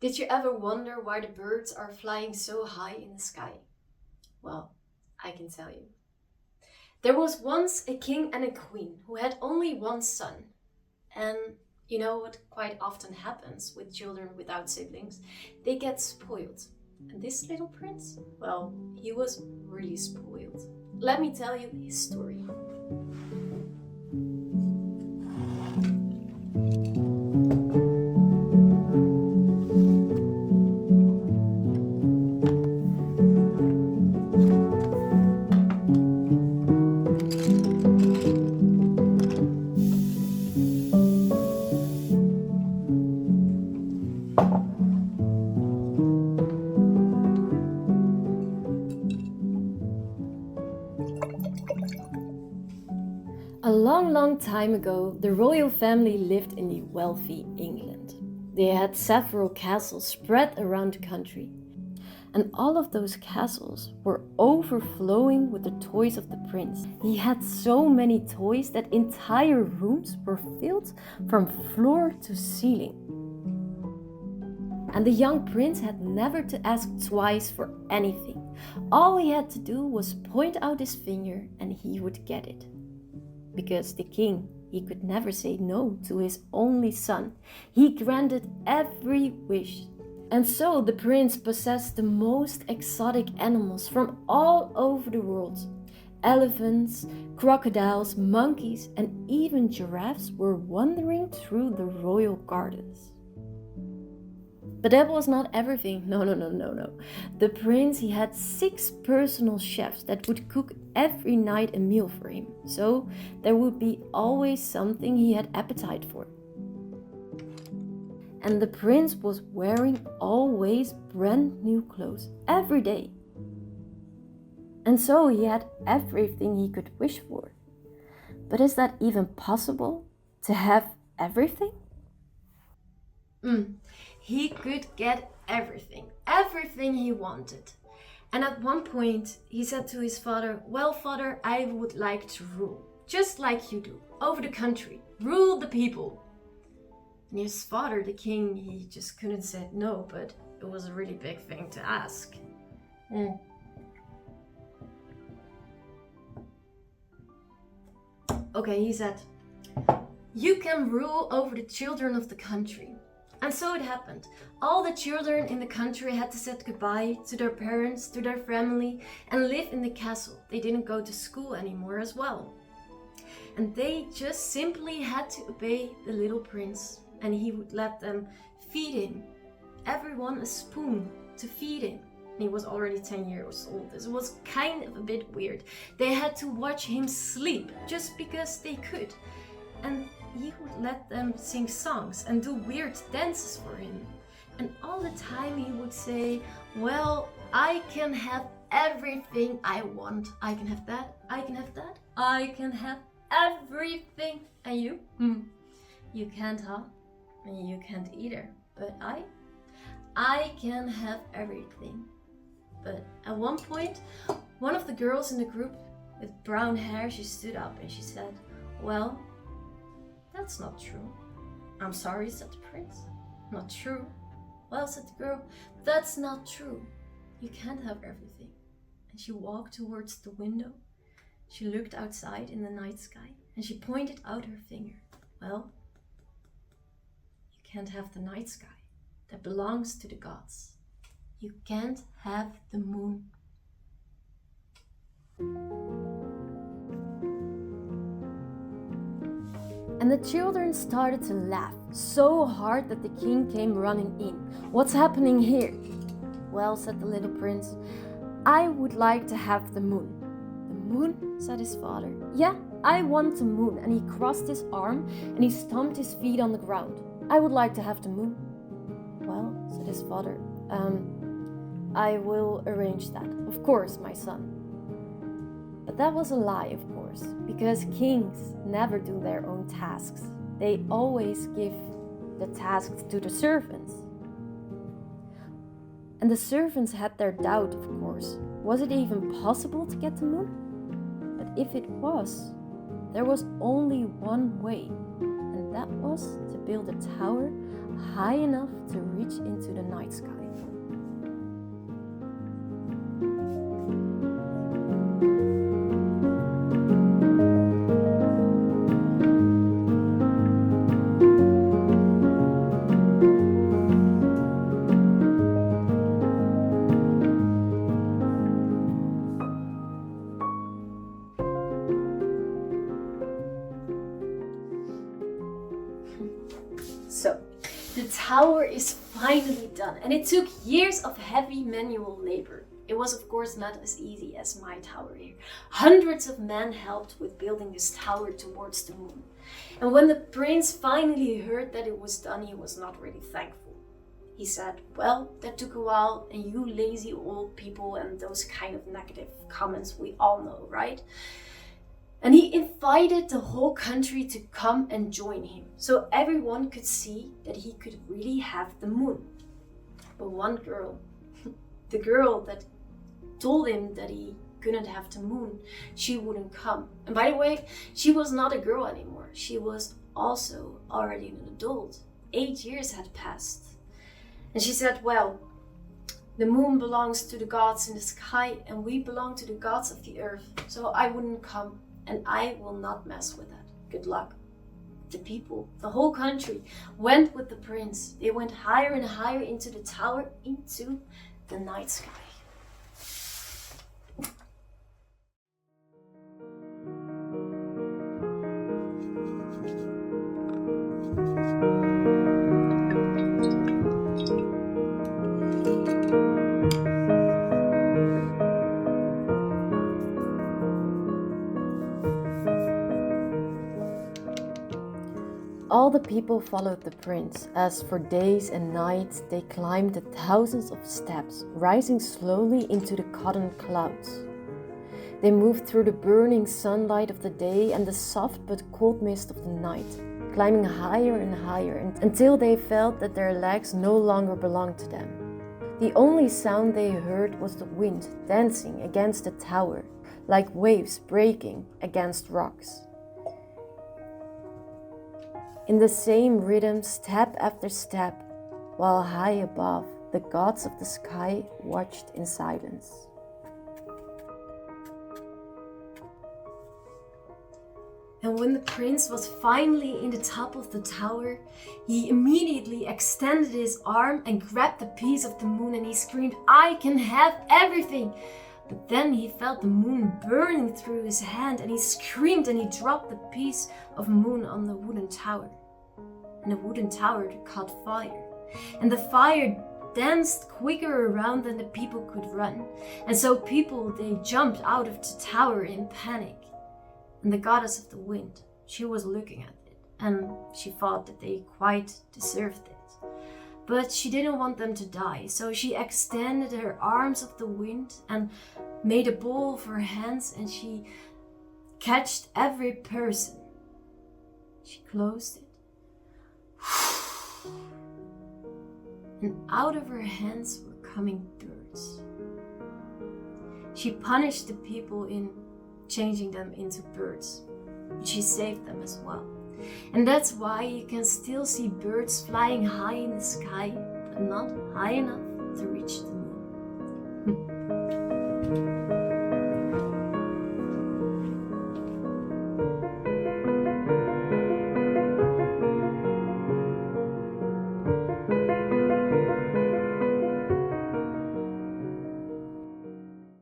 Did you ever wonder why the birds are flying so high in the sky? Well, I can tell you. There was once a king and a queen who had only one son. And you know what quite often happens with children without siblings? They get spoiled. And this little prince, well, he was really spoiled. Let me tell you his story. A long time ago, the royal family lived in the wealthy England. They had several castles spread around the country. And all of those castles were overflowing with the toys of the prince. He had so many toys that entire rooms were filled from floor to ceiling. And the young prince had never to ask twice for anything. All he had to do was point out his finger and he would get it. Because the king, he could never say no to his only son. He granted every wish. And so the prince possessed the most exotic animals from all over the world. Elephants, crocodiles, monkeys, and even giraffes were wandering through the royal gardens. But that was not everything. No. The prince, he had 6 personal chefs that would cook every night a meal for him. So there would be always something he had appetite for. And the prince was wearing always brand new clothes every day. And so he had everything he could wish for. But is that even possible, to have everything? He could get everything he wanted. And at one point, he said to his father, "Well, father, I would like to rule, just like you do, over the country, rule the people." And his father, the king, he just couldn't say no, but it was a really big thing to ask. Okay, he said, "You can rule over the children of the country." And so it happened. All the children in the country had to say goodbye to their parents, to their family, and live in the castle. They didn't go to school anymore as well. And they just simply had to obey the little prince. And he would let them feed him. Everyone a spoon to feed him. He was already 10 years old. This was kind of a bit weird. They had to watch him sleep just because they could. And he would let them sing songs and do weird dances for him. And all the time he would say, "Well, I can have everything I want. I can have that, I can have that, I can have everything." And you? You can't, huh? You can't either. But I can have everything. But at one point, one of the girls in the group with brown hair, she stood up and she said, "Well, that's not true." "I'm sorry," said the prince. "Not true." "Well," said the girl, "that's not true. You can't have everything." And she walked towards the window. She looked outside in the night sky and she pointed out her finger. "Well, you can't have the night sky. That belongs to the gods. You can't have the moon." And the children started to laugh so hard that the king came running in. "What's happening here?" "Well," said the little prince, "I would like to have the moon." "The moon?" said his father. "Yeah, I want the moon." And he crossed his arm and he stomped his feet on the ground. "I would like to have the moon." "Well," said his father, I will arrange that. Of course, my son." But that was a lie, of course, because kings never do their own tasks. They always give the tasks to the servants. And the servants had their doubt, of course. Was it even possible to get the moon? But if it was, there was only one way, and that was to build a tower high enough to reach into the night sky. So, the tower is finally done, and it took years of heavy manual labor. It was of course not as easy as my tower here. Hundreds of men helped with building this tower towards the moon. And when the prince finally heard that it was done, he was not really thankful. He said, well, that took a while, and you lazy old people, and those kind of negative comments we all know, right? And he invited the whole country to come and join him, so everyone could see that he could really have the moon. But one girl, the girl that told him that he couldn't have the moon, she wouldn't come. And by the way, she was not a girl anymore. She was also already an adult. 8 years had passed. And she said, well, the moon belongs to the gods in the sky, and we belong to the gods of the earth, so I wouldn't come. And I will not mess with that. Good luck. The people, the whole country, went with the prince. They went higher and higher into the tower, into the night sky. All the people followed the prince, as for days and nights they climbed the thousands of steps, rising slowly into the cotton clouds. They moved through the burning sunlight of the day and the soft but cold mist of the night, climbing higher and higher until they felt that their legs no longer belonged to them. The only sound they heard was the wind dancing against the tower, like waves breaking against rocks. In the same rhythm, step after step, while high above, the gods of the sky watched in silence. And when the prince was finally in the top of the tower, he immediately extended his arm and grabbed a piece of the moon, and he screamed, I can have everything! But then he felt the moon burning through his hand, and he screamed and he dropped the piece of moon on the wooden tower. And the wooden tower caught fire. And the fire danced quicker around than the people could run. And so people, they jumped out of the tower in panic. And the goddess of the wind, she was looking at it, and she thought that they quite deserved it. But she didn't want them to die, so she extended her arms of the wind and made a bowl of her hands, and she catched every person. She closed it. And out of her hands were coming birds. She punished the people in changing them into birds, but she saved them as well. And that's why you can still see birds flying high in the sky, but not high enough